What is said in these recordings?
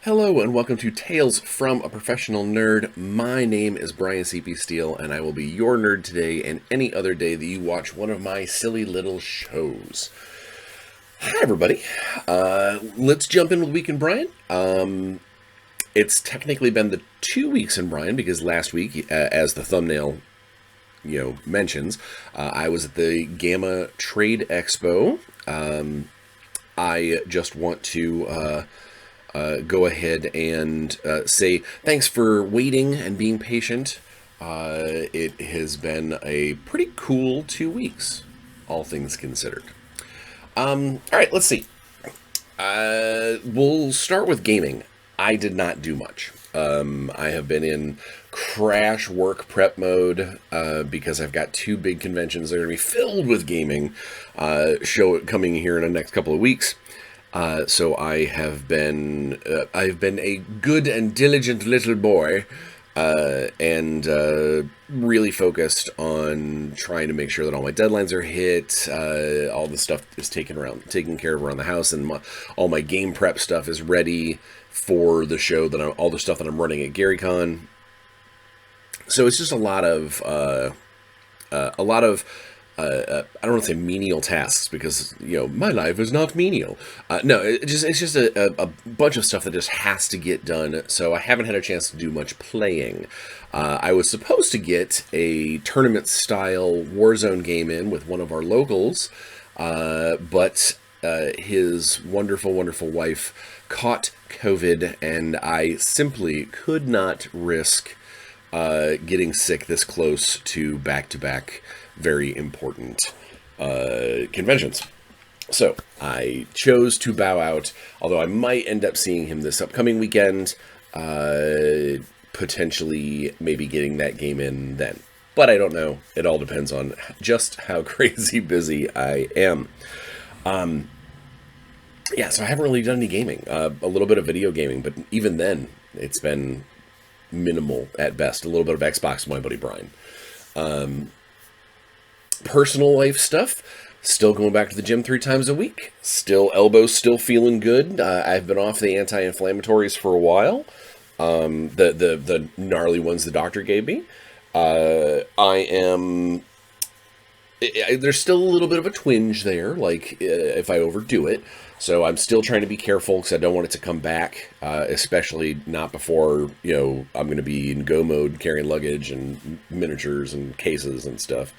Hello and welcome to Tales from a Professional Nerd. My name is Bryan Steele and I will be your nerd today and any other day that you watch one of my silly little shows. Hi everybody. Let's jump in with Week in Bryan. It's technically been the 2 weeks in Bryan because last week, as the thumbnail mentions, I was at the GAMA Trade Expo. I just want to go ahead and say thanks for waiting and being patient. It has been a pretty cool 2 weeks, all things considered. All right, let's see. We'll start with gaming. I did not do much. I have been in crash work prep mode because I've got two big conventions that are going to be filled with gaming show coming here in the next couple of weeks. So I've been a good and diligent little boy, and really focused on trying to make sure that all my deadlines are hit, all the stuff is taken care of around the house, and all my game prep stuff is ready for the show all the stuff that I'm running at GaryCon. So it's just a lot of I don't want to say menial tasks because, my life is not menial. No, it's just a bunch of stuff that just has to get done. So I haven't had a chance to do much playing. I was supposed to get a tournament-style Warzone game in with one of our locals, but his wonderful, wonderful wife caught COVID, and I simply could not risk getting sick this close to back-to-back very important conventions. So I chose to bow out, although I might end up seeing him this upcoming weekend, potentially maybe getting that game in then. But I don't know. It all depends on just how crazy busy I am. So I haven't really done any gaming. A little bit of video gaming, but even then, it's been minimal at best. A little bit of Xbox with my buddy Bryan. Personal life stuff, still going back to the gym 3 times a week. Elbows still feeling good. I've been off the anti-inflammatories for a while. The gnarly ones the doctor gave me. There's still a little bit of a twinge there, like if I overdo it. So I'm still trying to be careful because I don't want it to come back, especially not before, I'm going to be in go mode carrying luggage and miniatures and cases and stuff.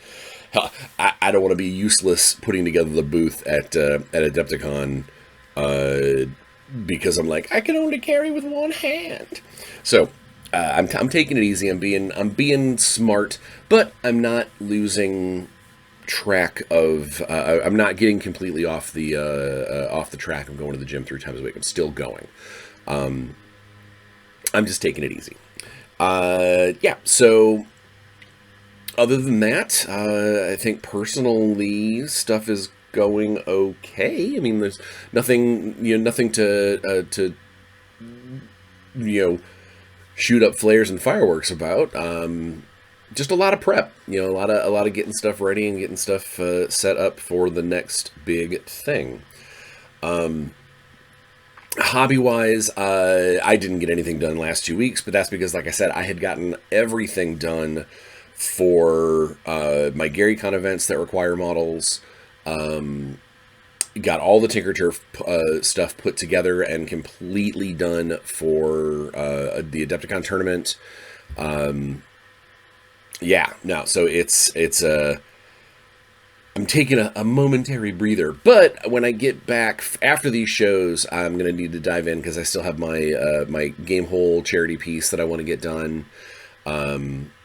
I don't want to be useless putting together the booth at Adepticon because I'm like, I can only carry with one hand. So I'm taking it easy. I'm being smart, but I'm not losing track of. I'm not getting completely off the track of going to the gym 3 times a week. I'm still going. I'm just taking it easy. So. Other than that, I think personally stuff is going okay. I mean, there's nothing to shoot up flares and fireworks about. Just a lot of prep, a lot of getting stuff ready and getting stuff set up for the next big thing. Hobby-wise, I didn't get anything done last 2 weeks, but that's because, like I said, I had gotten everything done for my GaryCon events that require models. Got all the Tinkerture stuff put together and completely done for the Adepticon tournament. So it's I'm taking a momentary breather, but when I get back after these shows, I'm gonna need to dive in because I still have my my Game Hole charity piece that I want to get done.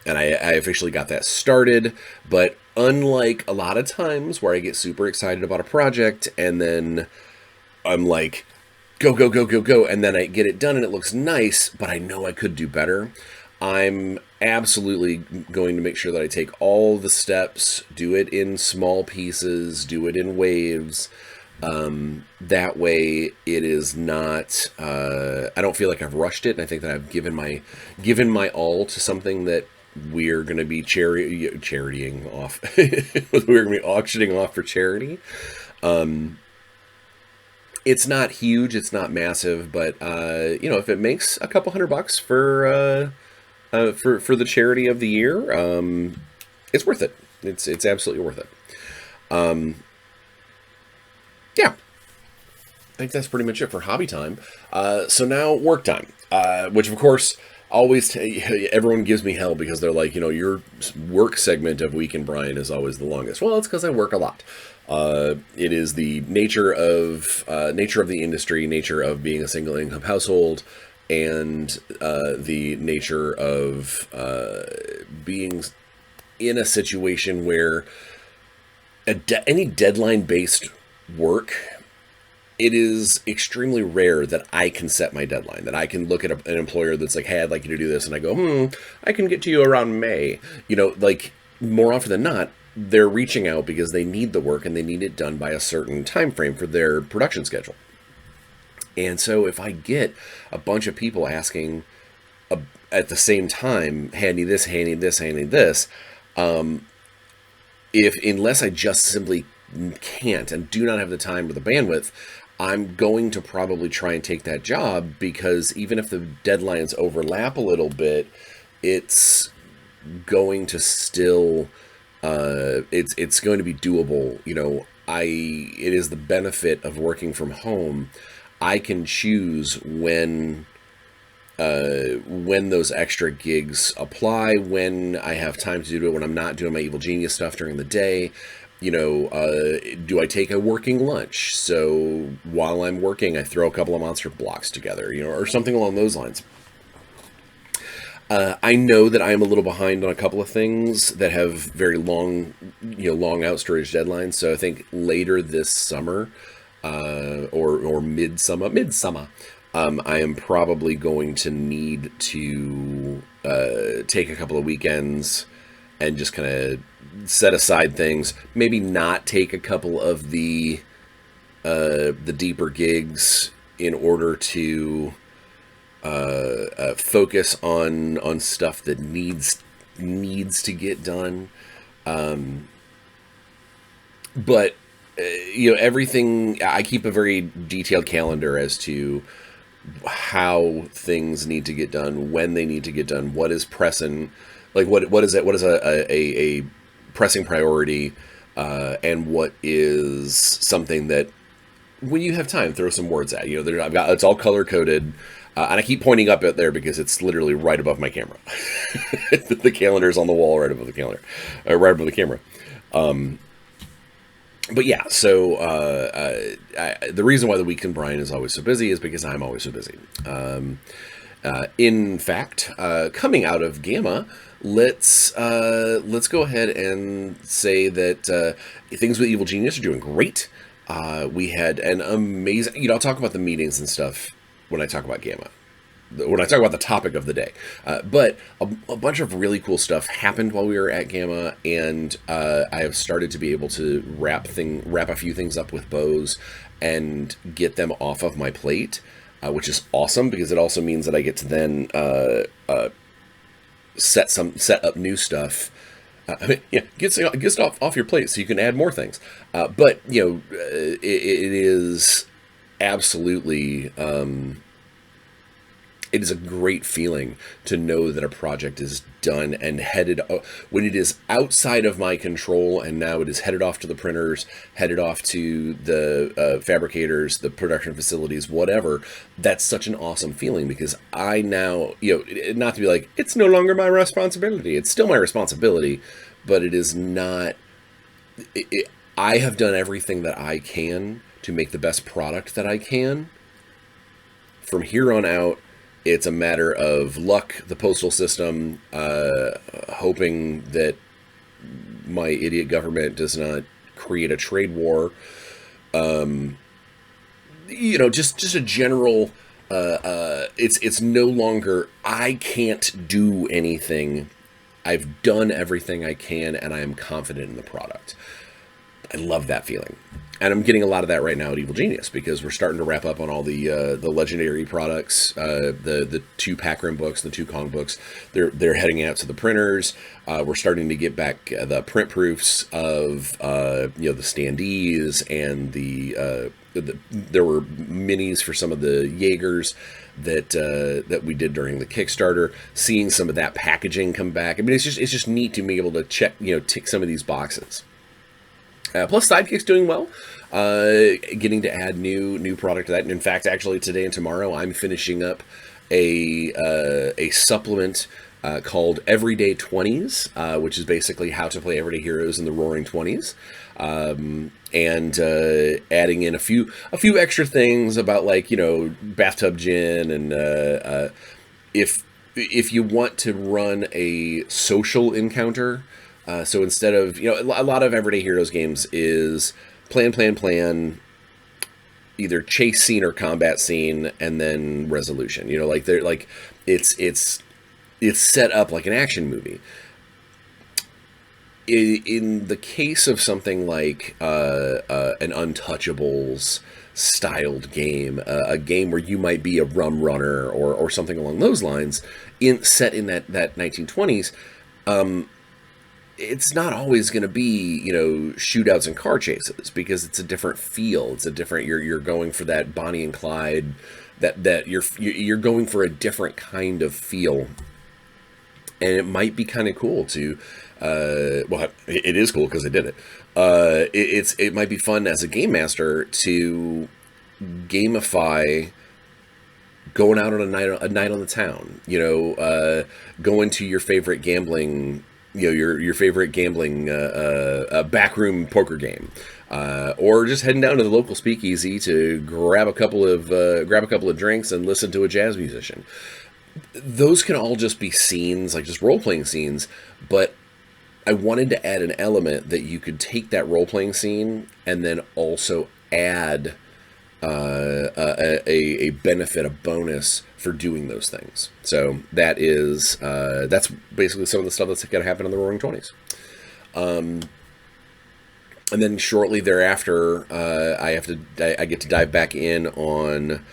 And I officially got that started, but unlike a lot of times where I get super excited about a project and then I'm like, go, go, go, go, go, and then I get it done and it looks nice, but I know I could do better, I'm absolutely going to make sure that I take all the steps, do it in small pieces, do it in waves. That way it is not, I don't feel like I've rushed it. And I think that I've given my all to something that we're going to be charitying off. We're going to be auctioning off for charity. It's not huge, it's not massive, but if it makes a couple $100 for the charity of the year, it's worth it. It's absolutely worth it. Yeah, I think that's pretty much it for hobby time. So now work time, which of course always everyone gives me hell because they're like, your work segment of Week in Bryan is always the longest. Well, it's because I work a lot. It is the nature of the industry, nature of being a single income household, and the nature of being in a situation where any deadline based work, it is extremely rare that I can set my deadline, that I can look at an employer that's like, hey, I'd like you to do this. And I go, I can get to you around May. Like more often than not, they're reaching out because they need the work and they need it done by a certain time frame for their production schedule. And so if I get a bunch of people asking at the same time, hey, I need this, hey, I need this, hey, I need this, unless I just simply can't and do not have the time or the bandwidth, I'm going to probably try and take that job, because even if the deadlines overlap a little bit, it's going to still it's going to be doable. It is the benefit of working from home. I can choose when those extra gigs apply, when I have time to do it, when I'm not doing my Evil Genius stuff during the day. Do I take a working lunch? So while I'm working, I throw a couple of monster blocks together, or something along those lines. I know that I'm a little behind on a couple of things that have very long out storage deadlines. So I think later this summer, or midsummer, I am probably going to need to take a couple of weekends and just kind of set aside things. Maybe not take a couple of the deeper gigs in order to focus on stuff that needs to get done. But everything. I keep a very detailed calendar as to how things need to get done, when they need to get done, what is pressing, like what is a pressing priority, and what is something that when you have time, throw some words at. It's all color coded, and I keep pointing up out there because it's literally right above my camera. The calendar's on the wall right above the calendar, right above the camera. But yeah, so the reason why the Week in Bryan is always so busy is because I'm always so busy. In fact, coming out of GAMA, let's go ahead and say that things with Evil Genius are doing great. We had an amazing, I'll talk about the meetings and stuff when I talk about GAMA, when I talk about the topic of the day. But a bunch of really cool stuff happened while we were at GAMA, and I have started to be able to wrap a few things up with bows and get them off of my plate, which is awesome, because it also means that I get to then set up new stuff. Get stuff off your plate so you can add more things. But it is absolutely. It is a great feeling to know that a project is done and headed when it is outside of my control, and now it is headed off to the printers, headed off to the fabricators, the production facilities, whatever. That's such an awesome feeling, because I now, not to be like, it's no longer my responsibility. It's still my responsibility, but it is not. I have done everything that I can to make the best product that I can. From here on out, it's a matter of luck, the postal system, hoping that my idiot government does not create a trade war. Just a general. It's no longer, I can't do anything. I've done everything I can, and I am confident in the product. I love that feeling. And I'm getting a lot of that right now at Evil Genius because we're starting to wrap up on all the legendary products, the two pack rim books, the two Kong books. They're heading out to the printers. We're starting to get back the print proofs of the standees and there were minis for some of the Jaegers that we did during the Kickstarter. Seeing some of that packaging come back. I mean, it's just neat to be able to check, tick some of these boxes. Plus, Sidekick's doing well. Getting to add new product to that. And in fact, actually, today and tomorrow, I'm finishing up a supplement called Everyday 20s, which is basically how to play everyday heroes in the Roaring 20s. And adding in a few extra things about, like, bathtub gin, and if you want to run a social encounter. So instead of, a lot of Everyday Heroes games is plan, either chase scene or combat scene, and then resolution. It's set up like an action movie. In the case of something like an Untouchables styled game, a game where you might be a rum runner or something along those lines, set in that 1920s. It's not always going to be, shootouts and car chases, because it's a different feel. It's a different. You're going for that Bonnie and Clyde. That you're going for a different kind of feel, and it might be kind of cool to. Well, it is cool because I did it. It might be fun as a game master to gamify going out on a night on the town. Going to your favorite gambling. Your favorite gambling backroom poker game, or just heading down to the local speakeasy to grab a couple of drinks and listen to a jazz musician. Those can all just be scenes, like just role playing scenes. But I wanted to add an element that you could take that role playing scene and then also add a benefit, a bonus for doing those things. So that's basically some of the stuff that's going to happen in the Roaring 20s. And then shortly thereafter, I get to dive back in on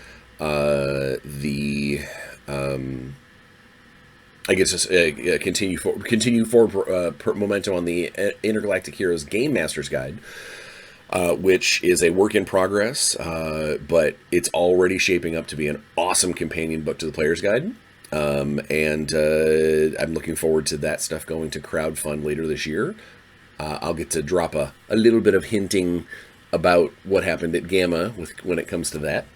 I guess just continue forward momentum on the Intergalactic Heroes Game Master's Guide. Which is a work in progress, but it's already shaping up to be an awesome companion book to the Player's Guide. And I'm looking forward to that stuff going to crowdfund later this year. I'll get to drop a little bit of hinting about what happened at GAMA when it comes to that.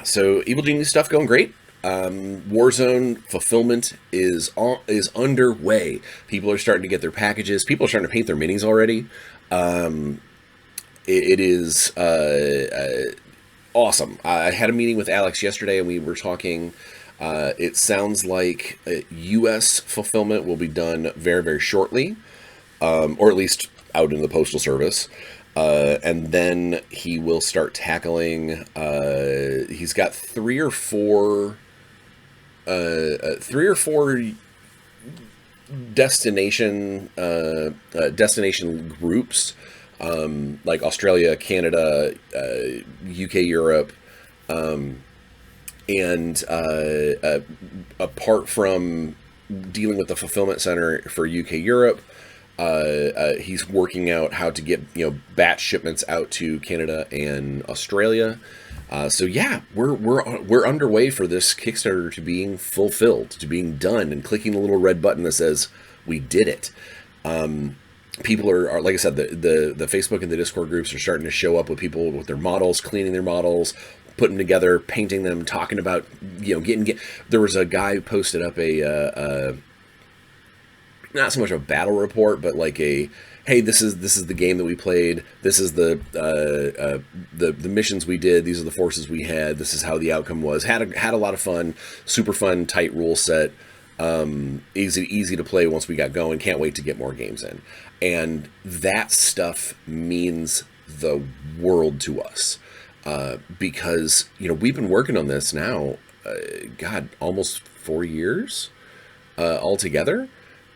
So Evil Genius stuff going great. Warzone fulfillment is underway. People are starting to get their packages. People are starting to paint their minis already. It is awesome. I had a meeting with Alex yesterday, and we were talking. It sounds like U.S. fulfillment will be done very, very shortly, or at least out in the Postal Service. And then he will start tackling. He's got three or four destination groups, like Australia, Canada, UK, Europe, and apart from dealing with the fulfillment center for UK Europe, he's working out how to get batch shipments out to Canada and Australia. So yeah, we're underway for this Kickstarter to being fulfilled, to being done, and clicking the little red button that says we did it. People are like I said, the Facebook and the Discord groups are starting to show up with people with their models, cleaning their models, putting them together, painting them, talking about getting. There was a guy who posted up a not so much a battle report, but like a, hey, this is the game that we played. This is the missions we did. These are the forces we had. This is how the outcome was. Had a lot of fun. Super fun, tight rule set. Easy to play once we got going. Can't wait to get more games in. And that stuff means the world to us, because we've been working on this now, almost 4 years altogether.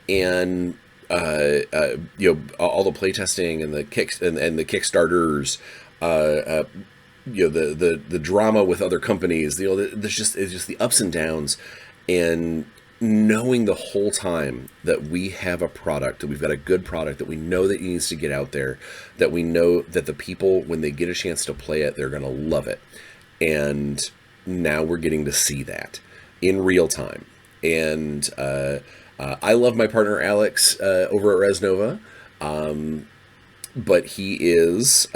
And all the playtesting and the kicks and the Kickstarters, uh, uh, the drama with other companies. There's just it's just the ups and downs, and knowing the whole time that we have a product, that we've got a good product, that we know that it needs to get out there, that we know that the people, when they get a chance to play it, they're going to love it. And now we're getting to see that in real time. And I love my partner Alex over at Resnova, but he is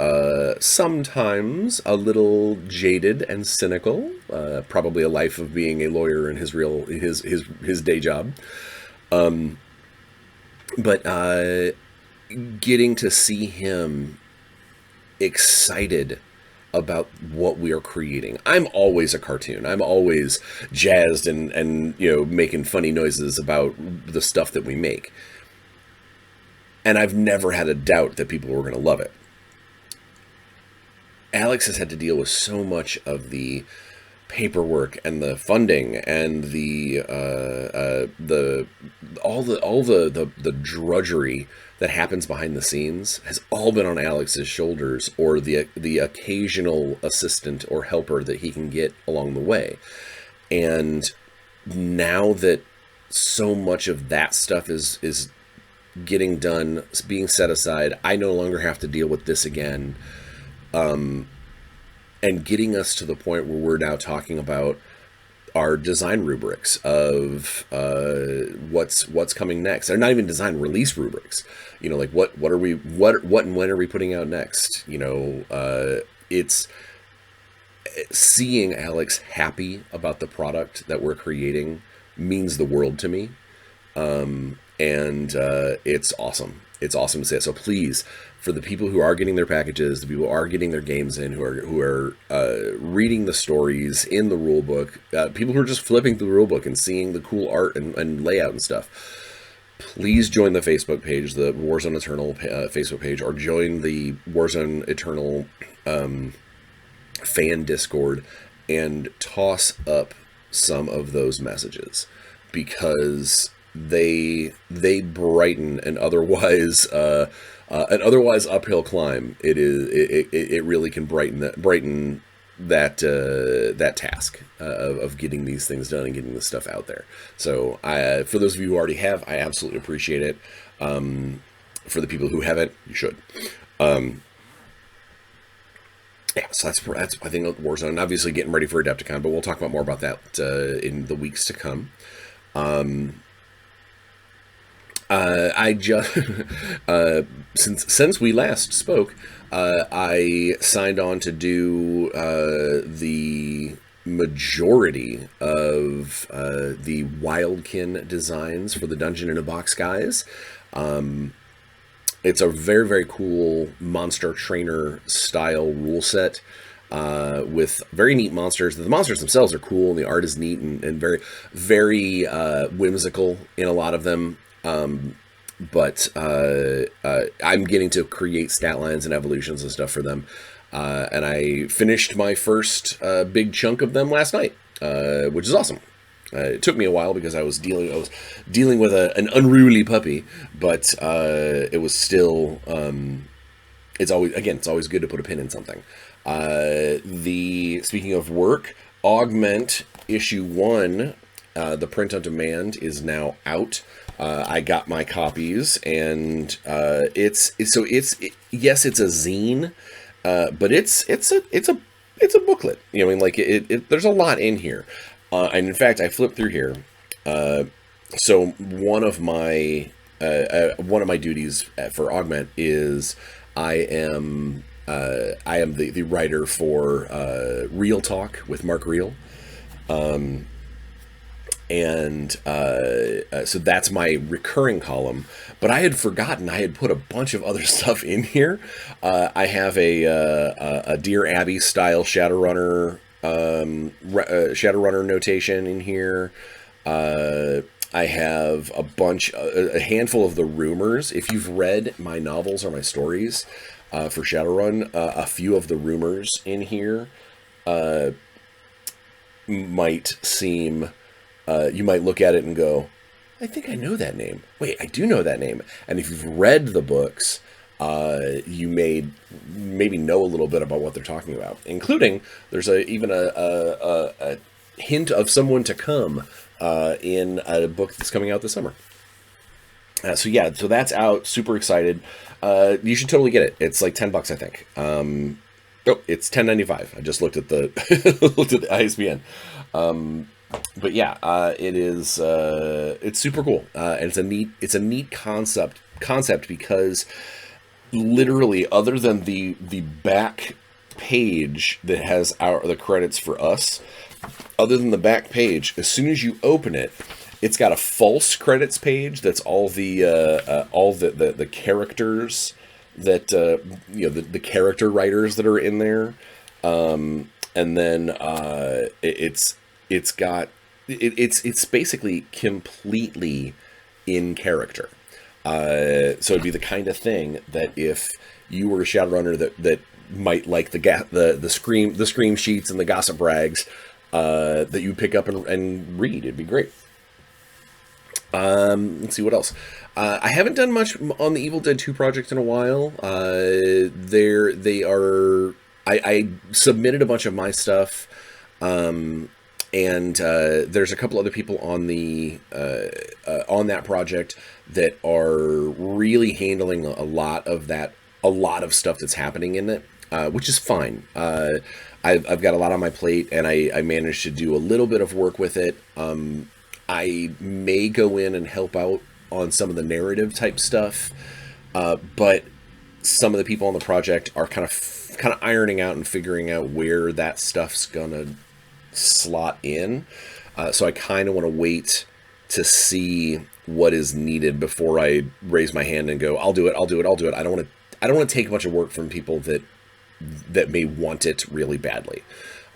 sometimes a little jaded and cynical. Probably a life of being a lawyer in his day job. But getting to see him excited about what we are creating. I'm always a cartoon. I'm always jazzed and making funny noises about the stuff that we make. And I've never had a doubt that people were going to love it. Alex has had to deal with so much of the paperwork and the funding and the drudgery that happens behind the scenes has all been on Alex's shoulders, or the occasional assistant or helper that he can get along the way. And now that so much of that stuff is getting done, being set aside, I no longer have to deal with this again. And getting us to the point where we're now talking about our design rubrics of what's coming next. They're not even design release rubrics. Like what and when are we putting out next? It's seeing Alex happy about the product that we're creating means the world to me. And it's awesome. It's awesome to say it. So please, for the people who are getting their packages, the people who are getting their games in, who are reading the stories in the rule book, people who are just flipping through the rule book and seeing the cool art and layout and stuff, please join the Facebook page, the Warzone Eternal Facebook page, or join the Warzone Eternal fan Discord and toss up some of those messages, because they brighten an otherwise uphill climb. It really can brighten that task of getting these things done and getting this stuff out there. So for those of you who already have, I absolutely appreciate it. For the people who haven't, you should. So that's I think Warzone. Obviously getting ready for Adepticon, but we'll talk about more about that in the weeks to come. I just since we last spoke, I signed on to do the majority of the Wildkin designs for the Dungeon in a Box guys. It's a very, very cool monster trainer style rule set. With very neat monsters. The monsters themselves are cool, and the art is neat and very, very whimsical in a lot of them. But I'm getting to create stat lines and evolutions and stuff for them. And I finished my first big chunk of them last night, which is awesome. It took me a while because I was dealing with an unruly puppy, but it was still. It's always good to put a pin in something. Speaking of work, Augment issue 1, the print on demand, is now out. I got my copies, and it's a zine, but it's a booklet. There's a lot in here, and in fact, I flipped through here. So one of my duties for Augment is I am the writer for Real Talk with Mark Reel. So that's my recurring column, but I had forgotten I had put a bunch of other stuff in here. I have a Dear Abby style Shadowrunner notation in here. I have a handful of the rumors. If you've read my novels or my stories for Shadowrun, a few of the rumors in here might seem. You might look at it and go, I think I know that name. Wait, I do know that name. And if you've read the books, you may maybe know a little bit about what they're talking about, including there's even a hint of someone to come in a book that's coming out this summer. So that's out. Super excited. You should totally get it. It's like $10, I think. Oh, it's $10.95. I just looked at the looked at the ISBN. But yeah, it is. It's super cool, and it's a neat concept because literally, other than the back page that has the credits for us, other than the back page, as soon as you open it, it's got a false credits page that's all the characters that the character writers that are in there, and then it's basically completely in character. So it'd be the kind of thing that if you were a Shadowrunner that might like the scream sheets and the gossip rags, that you pick up and read, it'd be great. Let's see what else. I haven't done much on the Evil Dead 2 project in a while. I submitted a bunch of my stuff, and there's a couple other people on that project that are really handling a lot of stuff that's happening in it, which is fine. I've got a lot on my plate, and I managed to do a little bit of work with it. I may go in and help out on some of the narrative type stuff, but some of the people on the project are kind of ironing out and figuring out where that stuff's gonna slot in. So I kind of want to wait to what is needed before I raise my hand and go, I'll do it. I don't want to take a bunch of work from people that may want it really badly.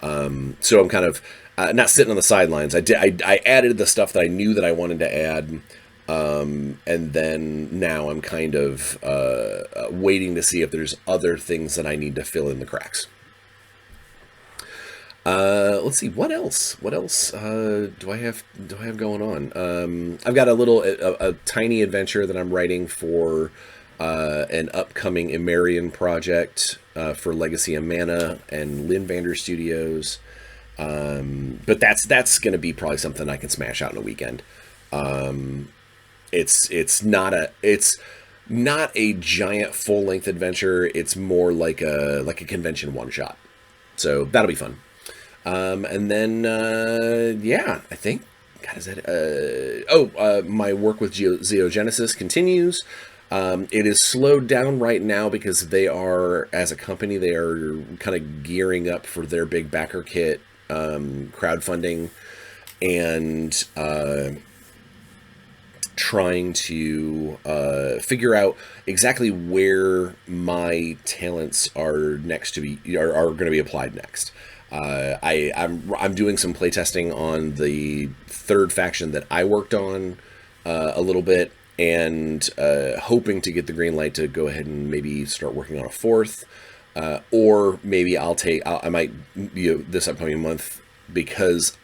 So I'm kind of not sitting on the sidelines. I added the stuff that I knew that I wanted to add, and then now I'm kind of waiting to see if there's other things that I need to fill in the cracks. Let's see, what else do I have going on? I've got a tiny adventure that I'm writing for an upcoming Imarian project for Legacy of Mana and Lynvander Studios. But that's going to be probably something I can smash out in a weekend. It's not a giant full-length adventure. It's more like a convention one-shot. So that'll be fun. And then, I think, God, is that, my work with Xeogenesis continues. It is slowed down right now because they are, as a company, they are kind of gearing up for their big backer kit, crowdfunding, and, trying to, figure out exactly where my talents are going to be applied next. I'm doing some playtesting on the third faction that I worked on a little bit, and hoping to get the green light to go ahead and maybe start working on a fourth, or maybe I might this upcoming month, because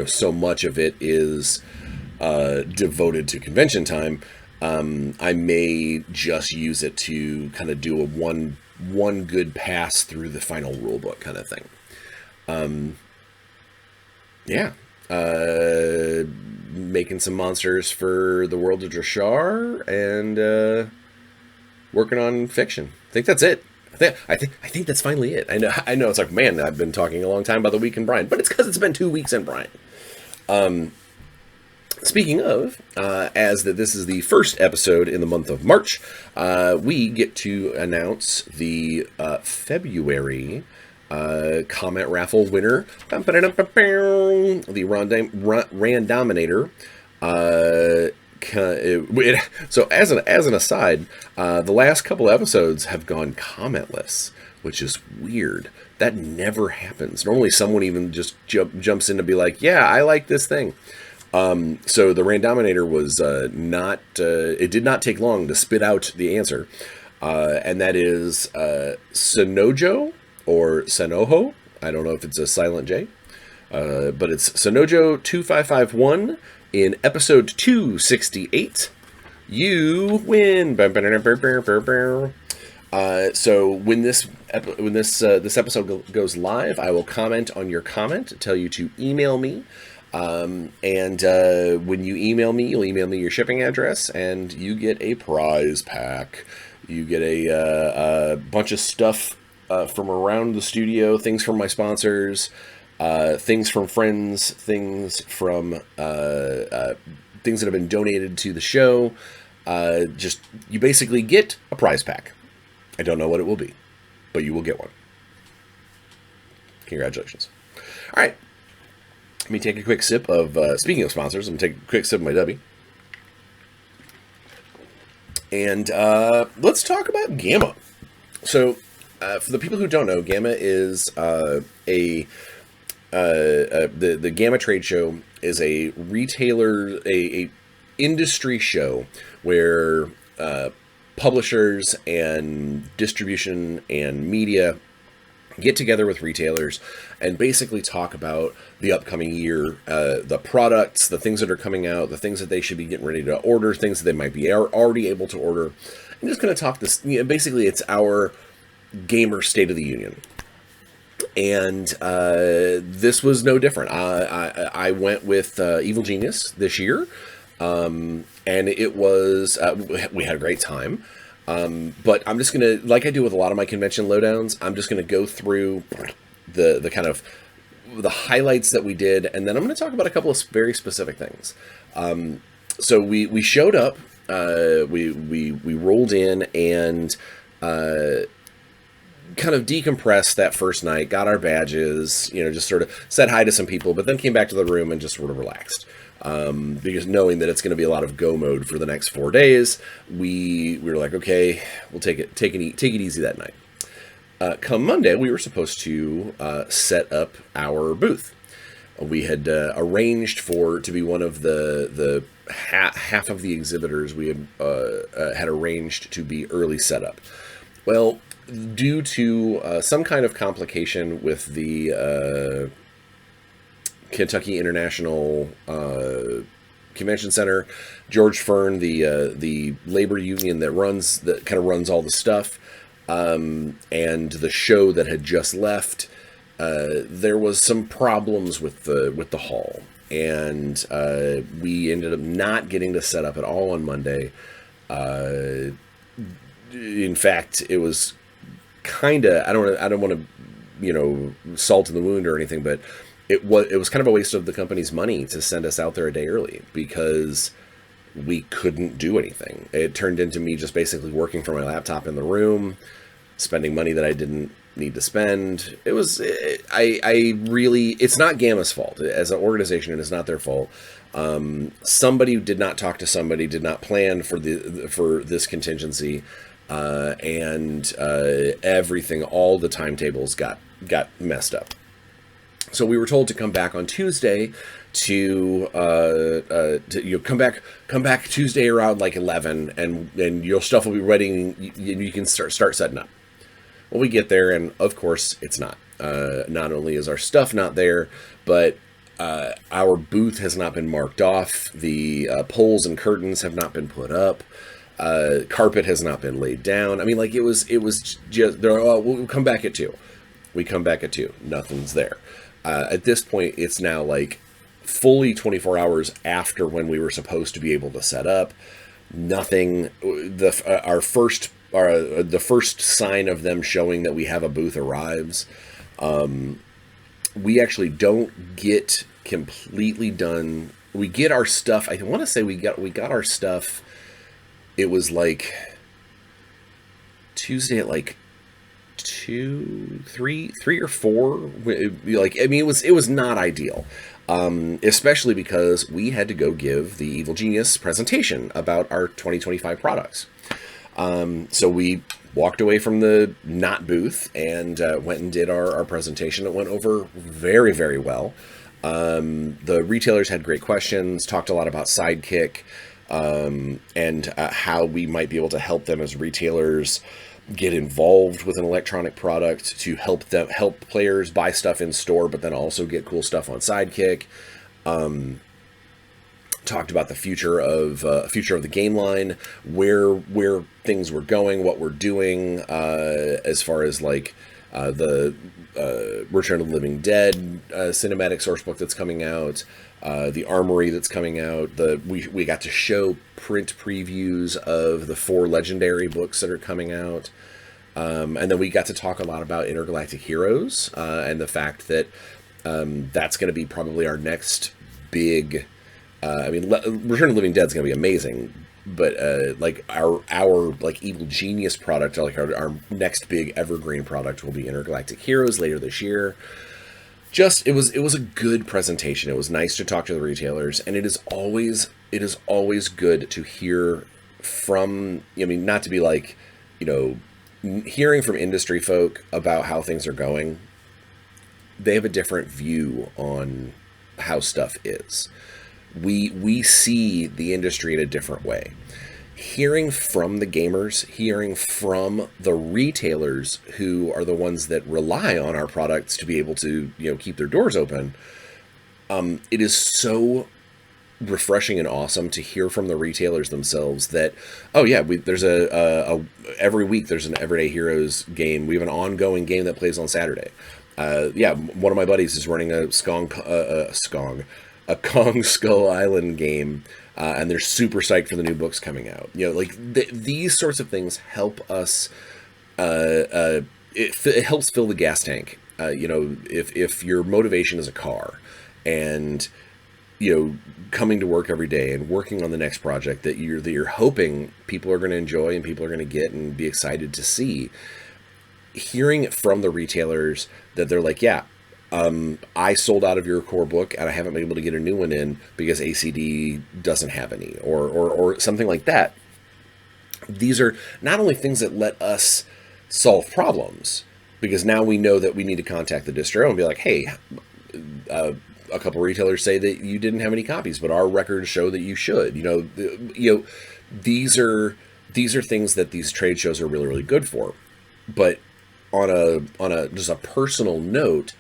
so much of it is devoted to convention time. I may just use it to kind of do a one good pass through the final rulebook kind of thing. Making some monsters for the world of Drashar, and working on fiction. I think that's it. I think that's finally it. I know it's like, man, I've been talking a long time about the week in Bryan, but it's because it's been 2 weeks in Bryan. Speaking of, this is the first episode in the month of March, we get to announce the February comment raffle winner, the Randominator. So as an aside, the last couple episodes have gone commentless, which is weird. That never happens. Normally someone even just jumps in to be like, yeah, I like this thing. So the Randominator was it did not take long to spit out the answer, and that is Sonojo, or Sanoho. I don't know if it's a silent J, but it's Sonojo 2551, In episode 268, you win. So when this episode goes live, I will comment on your comment, tell you to email me. And when you email me, you'll email me your shipping address, and you get a prize pack. You get a bunch of stuff from around the studio, things from my sponsors, things from friends, things from things that have been donated to the show. You basically get a prize pack. I don't know what it will be, but you will get one. Congratulations. All right. Let me take a quick sip of, speaking of sponsors, I'm going to take a quick sip of my Dubby. And let's talk about GAMA. So, for the people who don't know, GAMA is the GAMA trade show is a retailer, a industry show where publishers and distribution and media get together with retailers and basically talk about the upcoming year, the products, the things that are coming out, the things that they should be getting ready to order, things that they might be already able to order. I'm just going to talk this, basically it's our gamer State of the Union. And this was no different. I went with Evil Genius this year, and it was, we had a great time. But I'm just going to, like I do with a lot of my convention lowdowns, I'm just going to go through the kind of the highlights that we did, and then I'm going to talk about a couple of very specific things. So we showed up, we rolled in and kind of decompressed that first night, got our badges, just sort of said hi to some people, but then came back to the room and just sort of relaxed. Because knowing that it's going to be a lot of go mode for the next 4 days, we were like, okay, we'll take it easy that night. Come Monday, we were supposed to set up our booth. We had arranged to be one of the half of the exhibitors. We had arranged to be early setup. Well, due to some kind of complication with the Kentucky International Convention Center, George Fern, the labor union that kind of runs all the stuff, and the show that had just left, there was some problems with the hall, and we ended up not getting to set up at all on Monday. In fact, it was kind of, I don't want to salt in the wound or anything, but it was kind of a waste of the company's money to send us out there a day early because we couldn't do anything. It turned into me just basically working from my laptop in the room, spending money that I didn't need to spend. It's not GAMA's fault. As an organization, it is not their fault. Somebody did not talk to somebody, did not plan for this contingency, and everything, all the timetables got messed up. So we were told to come back on Tuesday to come back Tuesday around like 11, and your stuff will be ready and you can start setting up. Well, we get there, and of course it's not. Not only is our stuff not there, but our booth has not been marked off. The poles and curtains have not been put up. Carpet has not been laid down. I mean, like it was just, we'll come back at 2. We come back at 2. Nothing's there. At this point, it's now like fully 24 hours after when we were supposed to be able to set up. Nothing. The first sign of them showing that we have a booth arrives. We actually don't get completely done. We get our stuff. I want to say we got our stuff. It was like Tuesday at like 2, 3 or 4. Like, I mean, it was not ideal, especially because we had to go give the Evil Genius presentation about our 2025 products. So we walked away from the not booth and went and did our presentation. It went over very, very well. The retailers had great questions, talked a lot about Sidekick, and how we might be able to help them as retailers get involved with an electronic product to help players buy stuff in store, but then also get cool stuff on Sidekick. talked about the future of the game line, where things were going, what we're doing, as far as like the Return of the Living Dead cinematic source book that's coming out, the Armory that's coming out. We got to show print previews of the 4 legendary books that are coming out. And then we got to talk a lot about Intergalactic Heroes, and the fact that that's going to be probably our next big. Return of the Living Dead is going to be amazing, but like our like Evil Genius product, like our next big evergreen product, will be Intergalactic Heroes later this year. It was a good presentation. It was nice to talk to the retailers, and it is always good to hear from. Not to be like, hearing from industry folk about how things are going. They have a different view on how stuff is. We see the industry in a different way. Hearing from the gamers, hearing from the retailers who are the ones that rely on our products to be able to, keep their doors open, it is so refreshing and awesome to hear from the retailers themselves that, there's every week there's an Everyday Heroes game. We have an ongoing game that plays on Saturday. One of my buddies is running a Kong Skull Island game, and they're super psyched for the new books coming out. These sorts of things help us. It helps fill the gas tank. If your motivation is a car, and coming to work every day and working on the next project that you're hoping people are going to enjoy and people are going to get and be excited to see. Hearing it from the retailers that they're like, I sold out of your core book and I haven't been able to get a new one in because ACD doesn't have any, or something like that. These are not only things that let us solve problems, because now we know that we need to contact the distro and be like, hey, a couple retailers say that you didn't have any copies, but our records show that you should. These are things that these trade shows are really, really good for. But on a just a personal note,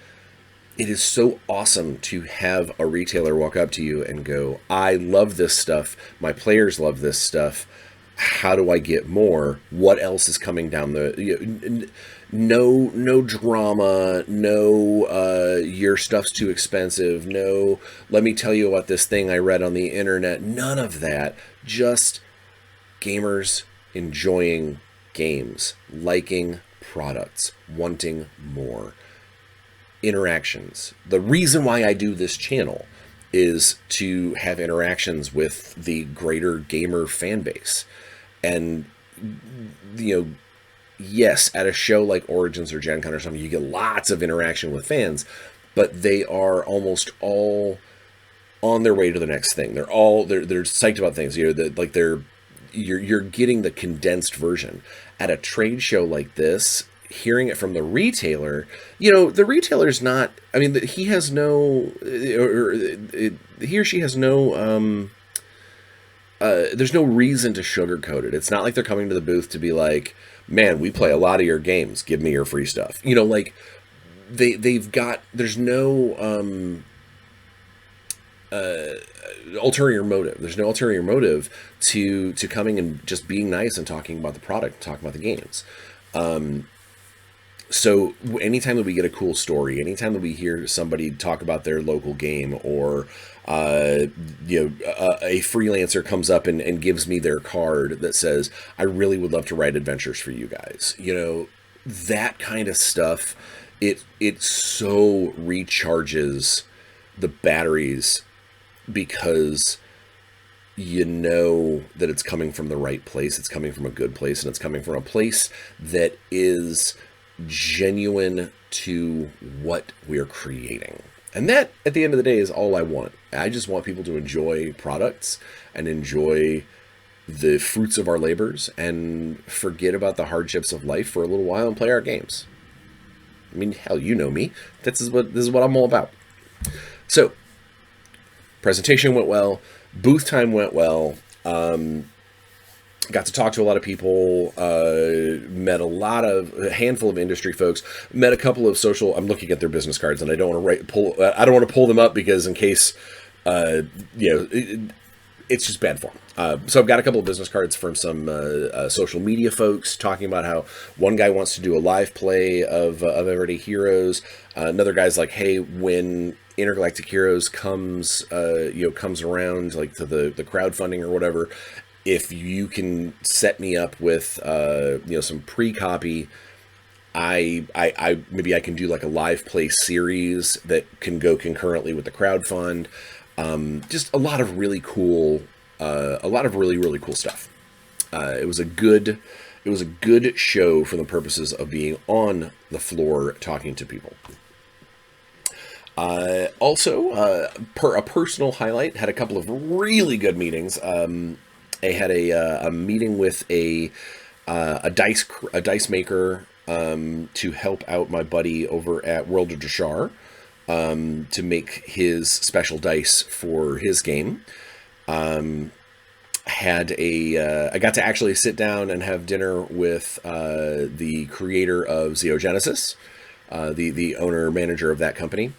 it is so awesome to have a retailer walk up to you and go, I love this stuff. My players love this stuff. How do I get more? What else is coming down the... No drama. No, your stuff's too expensive. No, let me tell you about this thing I read on the internet. None of that. Just gamers enjoying games, liking products, wanting more. Interactions. The reason why I do this channel is to have interactions with the greater gamer fan base. And, yes, at a show like Origins or Gen Con or something, you get lots of interaction with fans, but they are almost all on their way to the next thing. They're psyched about things. You're getting the condensed version. At a trade show like this, hearing it from the retailer, the retailer's not, he has no, he or she has no, there's no reason to sugarcoat it. It's not like they're coming to the booth to be like, man, we play a lot of your games, give me your free stuff. There's no ulterior motive. There's no ulterior motive to coming and just being nice and talking about the product, talking about the games. So anytime that we get a cool story, anytime that we hear somebody talk about their local game, or a freelancer comes up and gives me their card that says, I really would love to write adventures for you guys, that kind of stuff, it so recharges the batteries, because that it's coming from the right place, it's coming from a good place, and it's coming from a place that is genuine to what we're creating. And that, at the end of the day, is all I want. I just want people to enjoy products and enjoy the fruits of our labors and forget about the hardships of life for a little while and play our games. Hell, you know me. This is what I'm all about. So, presentation went well. Booth time went well. Got to talk to a lot of people, met a handful of industry folks, met a couple of social. I'm looking at their business cards, and I don't want to pull them up, because in case, it's just bad form. So I've got a couple of business cards from some social media folks talking about how one guy wants to do a live play of Everyday Heroes. Another guy's like, hey, when Intergalactic Heroes comes comes around, like to the crowdfunding or whatever, if you can set me up with some pre-copy, I maybe I can do like a live play series that can go concurrently with the crowdfund. Just a lot of really cool, really cool stuff. It was a good show for the purposes of being on the floor talking to people. Also, a personal highlight, had a couple of really good meetings. I had a meeting with a dice maker to help out my buddy over at World of Dashar. To make his special dice for his game. I got to actually sit down and have dinner with the creator of Xeogenesis, the owner manager of that company,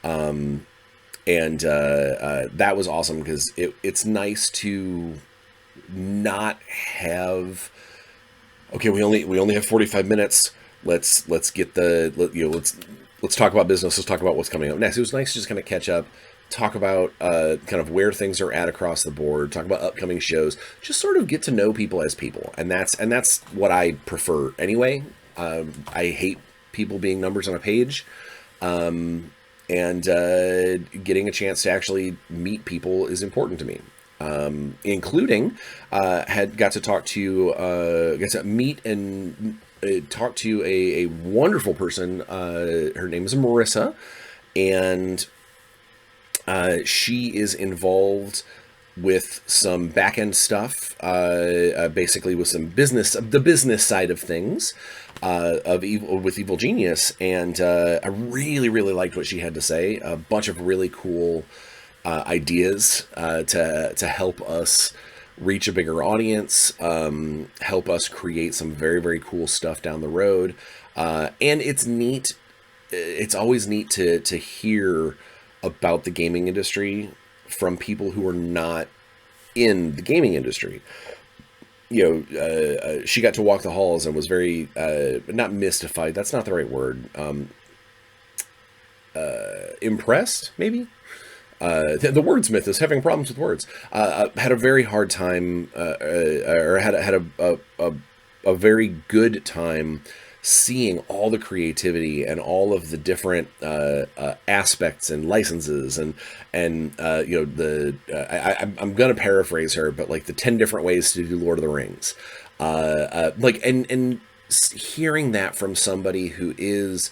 and that was awesome because it's nice to not have. Okay, we only have 45 minutes. Let's get let's talk about business. Let's talk about what's coming up next. It was nice to just kind of catch up, talk about kind of where things are at across the board, talk about upcoming shows, just sort of get to know people as people. And that's what I prefer anyway. I hate people being numbers on a page. And getting a chance to actually meet people is important to me. Including got to meet and talk to a wonderful person. Her name is Marissa, and she is involved with some back-end stuff, basically with some the business side of things, with Evil Genius, and I really liked what she had to say. A bunch of really cool ideas to help us reach a bigger audience, help us create some very cool stuff down the road. And it's neat. It's always neat to hear about the gaming industry from people who are not in the gaming industry. She got to walk the halls and was very, not mystified. That's not the right word. Impressed, maybe? The wordsmith is having problems with words. Had a very hard time, or had a very good time seeing all the creativity and all of the different aspects and licenses and I'm gonna paraphrase her, but like the 10 different ways to do Lord of the Rings, and hearing that from somebody who is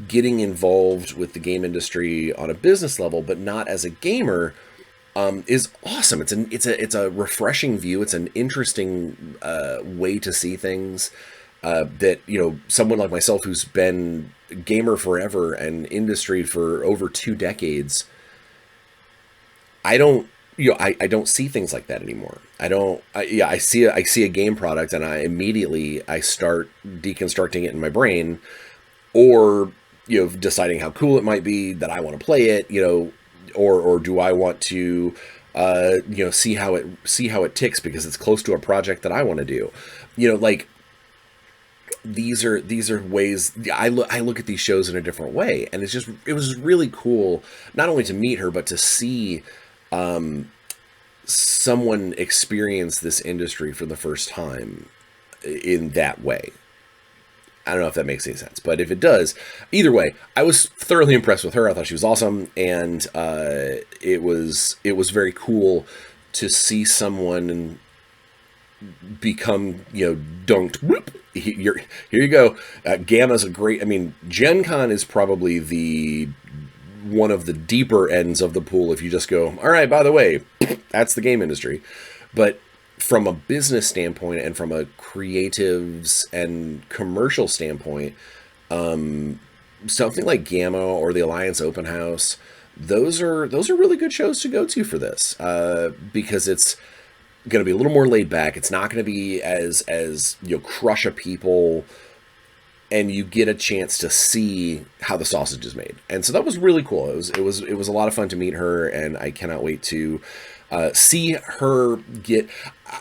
getting involved with the game industry on a business level, but not as a gamer, is awesome. It's a refreshing view. It's an interesting way to see things that someone like myself who's been gamer forever and industry for over 2 decades. I don't see things like that anymore. I see a game product and I immediately start deconstructing it in my brain, or deciding how cool it might be that I want to play it, or do I want to, see how it ticks because it's close to a project that I want to do, these are ways I look at these shows in a different way, and it was really cool not only to meet her but to see someone experience this industry for the first time in that way. I don't know if that makes any sense, but if it does, either way, I was thoroughly impressed with her. I thought she was awesome, and it was very cool to see someone become dunked. Whoop, here you go. Gamma's a great. I mean, Gen Con is probably one of the deeper ends of the pool. If you just go, all right, by the way, that's the game industry, but from a business standpoint and from a creatives and commercial standpoint, something like GAMA or the Alliance Open House, those are really good shows to go to for this, because it's going to be a little more laid back. It's not going to be as crush of people and you get a chance to see how the sausage is made. And so that was really cool. It was a lot of fun to meet her, and I cannot wait to see her get.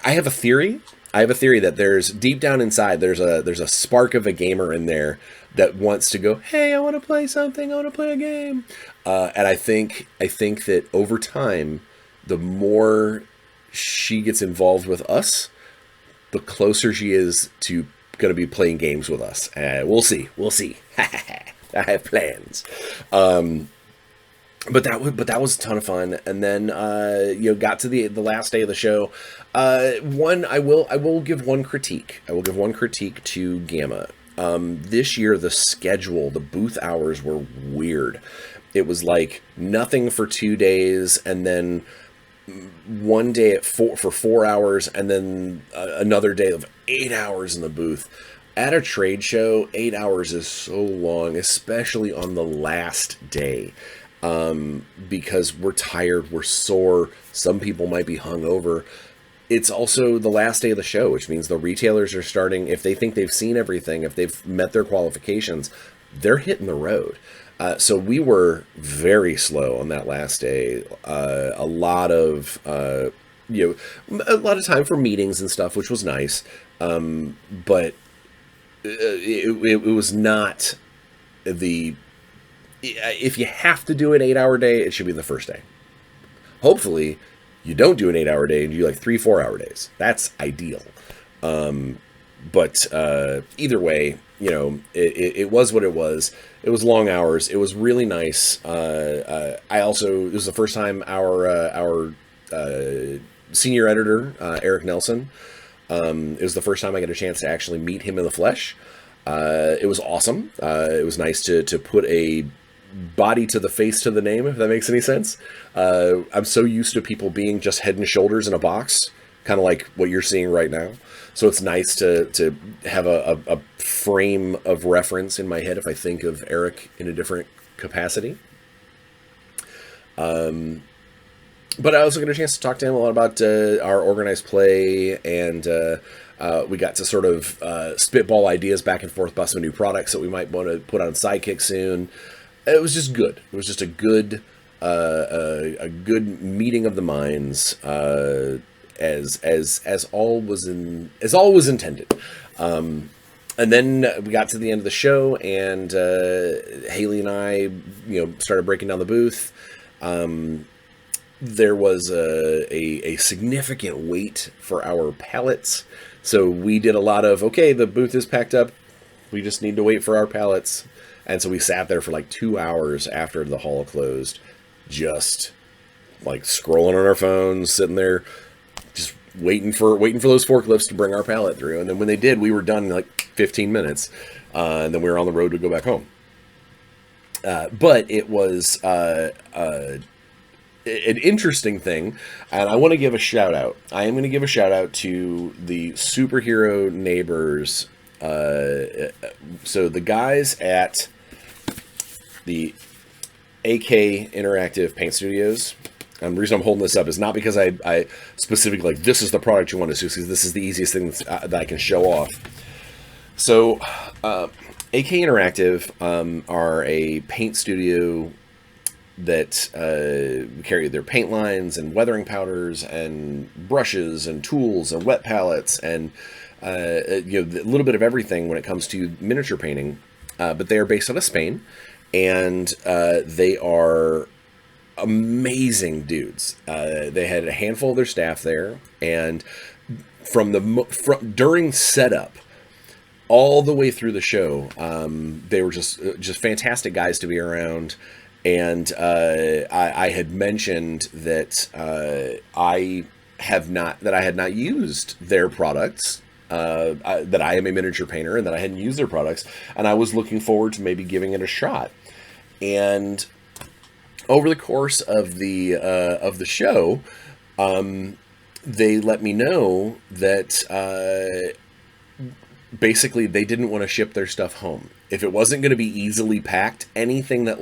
I have a theory. That there's deep down inside there's a spark of a gamer in there that wants to go, hey, I want to play something. I want to play a game. And I think that over time, the more she gets involved with us, the closer she is to going to be playing games with us. We'll see. I have plans. But that was a ton of fun. And then got to the last day of the show. I will give one critique. I will give one critique to GAMA. This year the schedule, the booth hours were weird. It was like nothing for 2 days, and then one day for 4 hours, and then another day of 8 hours in the booth. At a trade show, 8 hours is so long, especially on the last day, because we're tired, we're sore, some people might be hungover. It's also the last day of the show, which means the retailers are starting, if they think they've seen everything, if they've met their qualifications, they're hitting the road. So we were very slow on that last day. A lot of time for meetings and stuff, which was nice. But it was not the. If you have to do an 8-hour day, it should be the first day. Hopefully, you don't do an 8-hour day and you do like 3-4 hour days. That's ideal. But either way, it was what it was. It was long hours. It was really nice. This was the first time our senior editor, Eric Nelson, it was the first time I got a chance to actually meet him in the flesh. It was awesome. It was nice to put a body to the face to the name, if that makes any sense. I'm so used to people being just head and shoulders in a box, kind of like what you're seeing right now. So it's nice to have a frame of reference in my head if I think of Eric in a different capacity. But I also got a chance to talk to him a lot about our organized play, and we got to sort of spitball ideas back and forth about some new products that we might want to put on Sidekick soon. It was just good. It was just a good meeting of the minds, as all was intended. And then we got to the end of the show, and Haley and I, started breaking down the booth. There was a significant wait for our pallets, so we did a lot of, okay, the booth is packed up, we just need to wait for our pallets. And so we sat there for like 2 hours after the hall closed, just like scrolling on our phones, sitting there, just waiting for those forklifts to bring our pallet through. And then when they did, we were done in like 15 minutes, and then we were on the road to go back home. But it was an interesting thing, and I want to give a shout out. I am going to give a shout out to the superhero neighbors. So the guys at the AK Interactive Paint Studios. And the reason I'm holding this up is not because I specifically like this is the product you want to see, because this is the easiest thing that I can show off. So AK Interactive are a paint studio that carry their paint lines and weathering powders and brushes and tools and wet palettes and a little bit of everything when it comes to miniature painting. But they are based out of Spain, and they are amazing dudes. They had a handful of their staff there, and during setup all the way through the show, they were just fantastic guys to be around. And I had mentioned that I had not used their products, that I am a miniature painter and that I hadn't used their products, and I was looking forward to maybe giving it a shot. And over the course of the show, they let me know that basically they didn't want to ship their stuff home. If it wasn't going to be easily packed, anything that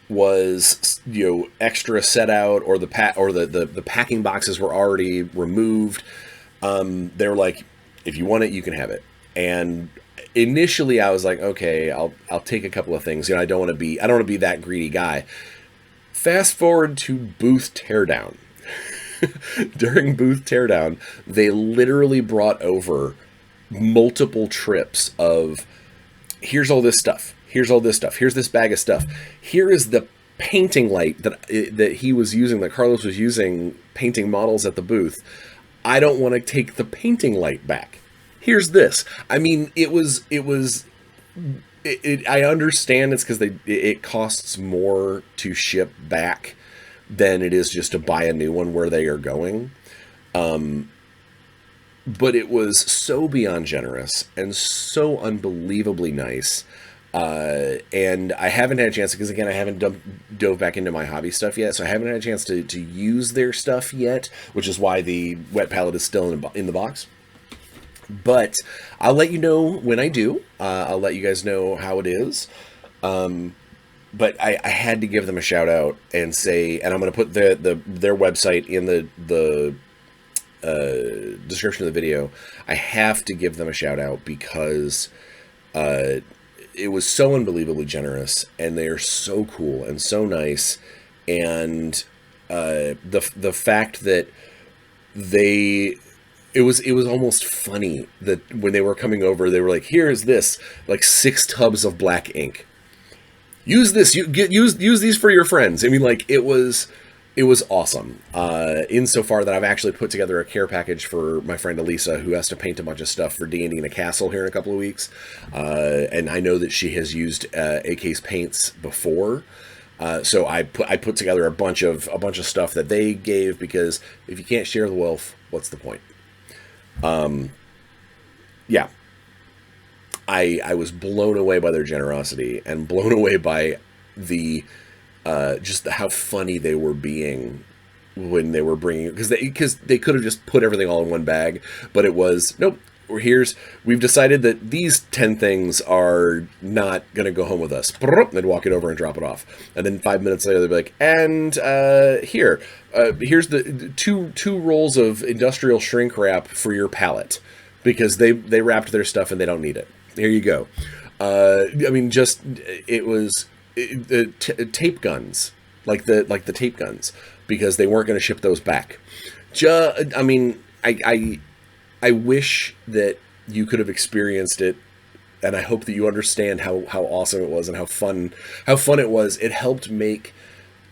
was extra set out, or the packing boxes were already removed, they were like, if you want it, you can have it. And initially I was like, okay, I'll take a couple of things. I don't want to be that greedy guy. Fast forward to booth teardown. During booth teardown, they literally brought over multiple trips of, here's all this stuff. Here's all this stuff. Here's this bag of stuff. Here is the painting light that he was using, that Carlos was using, painting models at the booth. I don't want to take the painting light back. Here's this. I mean, I understand it's because it costs more to ship back than it is just to buy a new one where they are going. But it was so beyond generous and so unbelievably nice. And I haven't had a chance, because again, I haven't dove back into my hobby stuff yet, so I haven't had a chance to use their stuff yet, which is why the wet palette is still in the box. But I'll let you know when I do. I'll let you guys know how it is. But I had to give them a shout out and say, and I'm going to put their website in the description of the video. I have to give them a shout out because it was so unbelievably generous, and they are so cool and so nice. And the fact that it was almost funny that when they were coming over, they were like, here's this, like 6 tubs of black ink. Use this. Use these for your friends. I mean, like, it was awesome. Insofar that I've actually put together a care package for my friend Elisa, who has to paint a bunch of stuff for D&D in a castle here in a couple of weeks. And I know that she has used AK's paints before. So I put together a bunch of stuff that they gave, because if you can't share the wealth, what's the point? Yeah. I was blown away by their generosity, and blown away by the just how funny they were being when they were bringing, because they could have just put everything all in one bag, but it was, nope, we've decided that these 10 things are not going to go home with us. They'd walk it over and drop it off, and then 5 minutes later they'd be like, and here's the two rolls of industrial shrink wrap for your palette, because they wrapped their stuff and they don't need it. Here you go. I mean, just, it was tape guns, like the tape guns, because they weren't going to ship those back. I mean, I wish that you could have experienced it, and I hope that you understand how awesome it was and how fun it was. It helped make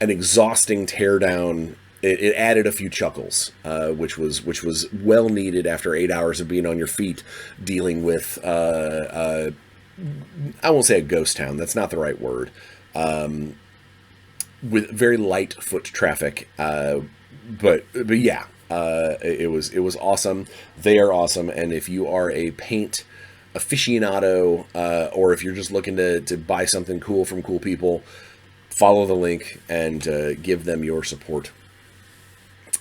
an exhausting teardown. It added a few chuckles, which was well needed after 8 hours of being on your feet dealing with I won't say a ghost town, that's not the right word, with very light foot traffic, but yeah, it was awesome. They are awesome, and if you are a paint aficionado, or if you're just looking to buy something cool from cool people, follow the link and give them your support.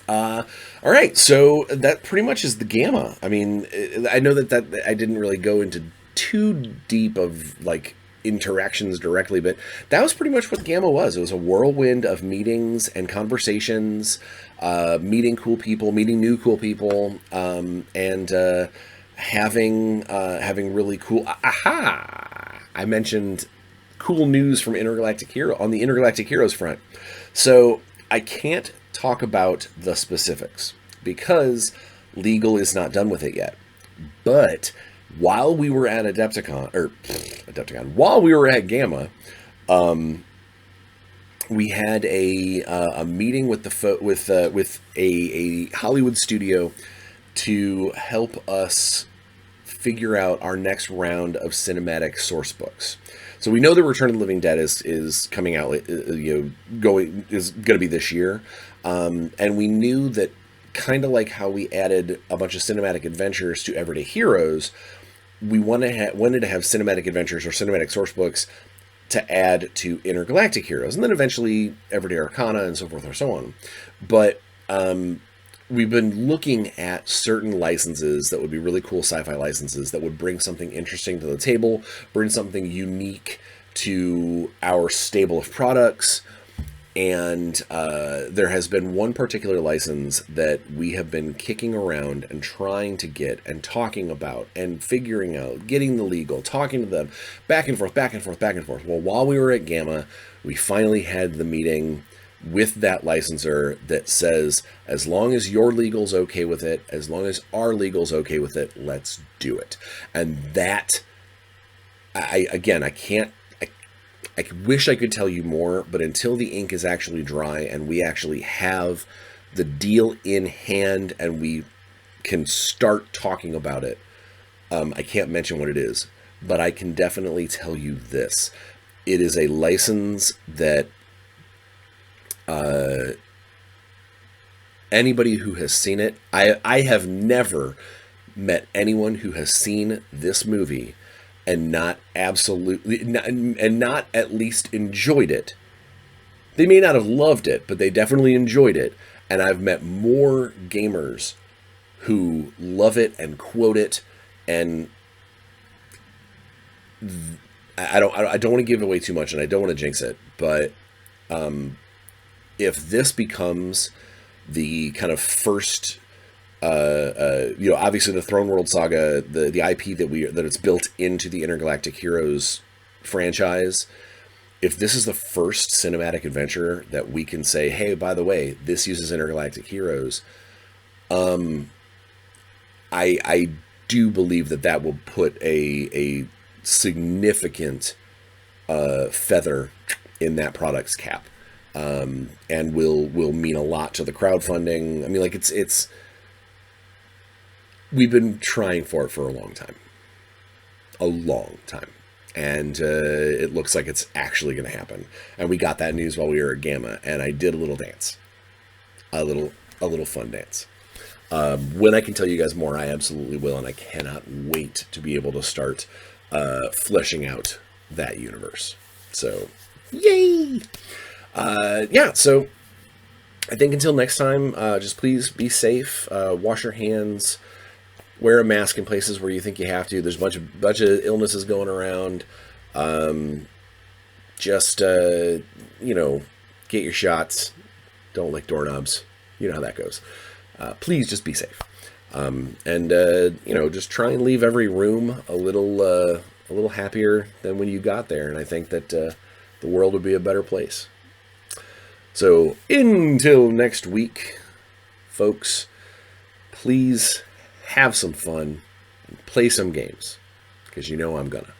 All right, so that pretty much is the GAMA. I mean, I know that I didn't really go into too deep of like interactions directly, but that was pretty much what GAMA was. It was a whirlwind of meetings and conversations, meeting cool people, meeting new cool people, and having really cool. I mentioned cool news from Intergalactic Hero on the Intergalactic Heroes front, so I can't talk about the specifics because legal is not done with it yet. But while we were at while we were at GAMA, we had a meeting with a Hollywood studio to help us figure out our next round of cinematic source books. So we know that Return of the Living Dead is coming out, is going to be this year, and we knew that, kind of like how we added a bunch of cinematic adventures to Everyday Heroes, we wanted to have cinematic adventures or cinematic source books to add to Intergalactic Heroes, and then eventually Everyday Arcana and so forth and so on. But we've been looking at certain licenses that would be really cool sci-fi licenses that would bring something interesting to the table, bring something unique to our stable of products. And there has been one particular license that we have been kicking around and trying to get and talking about and figuring out, getting the legal, talking to them, back and forth, back and forth, back and forth. Well, while we were at GAMA, we finally had the meeting with that licensor that says, as long as your legal's okay with it, as long as our legal's okay with it, let's do it. And that, I can't, I wish I could tell you more, but until the ink is actually dry and we actually have the deal in hand and we can start talking about it, I can't mention what it is, but I can definitely tell you this. It is a license that anybody who has seen it, I have never met anyone who has seen this movie and not at least enjoyed it. They may not have loved it, but they definitely enjoyed it. And I've met more gamers who love it and quote it, and I don't want to give away too much, and I don't want to jinx it, but if this becomes the kind of first, obviously the Throne World Saga, the IP that it's built into the Intergalactic Heroes franchise, if this is the first cinematic adventure that we can say, hey, by the way, this uses Intergalactic Heroes, I do believe that will put a significant feather in that product's cap, and will mean a lot to the crowdfunding. I mean, like it's we've been trying for it for a long time, and it looks like it's actually going to happen. And we got that news while we were at GAMA, and I did a little dance, a little fun dance. When I can tell you guys more, I absolutely will, and I cannot wait to be able to start fleshing out that universe. So, yay! So I think until next time, just please be safe, wash your hands, wear a mask in places where you think you have to. There's a bunch of illnesses going around. Get your shots. Don't lick doorknobs. You know how that goes. Please just be safe. Just try and leave every room a little happier than when you got there. And I think that the world would be a better place. So until next week, folks, please have some fun and play some games, because you know I'm gonna.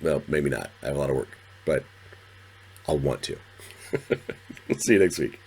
Well, maybe not. I have a lot of work, but I'll want to. See you next week.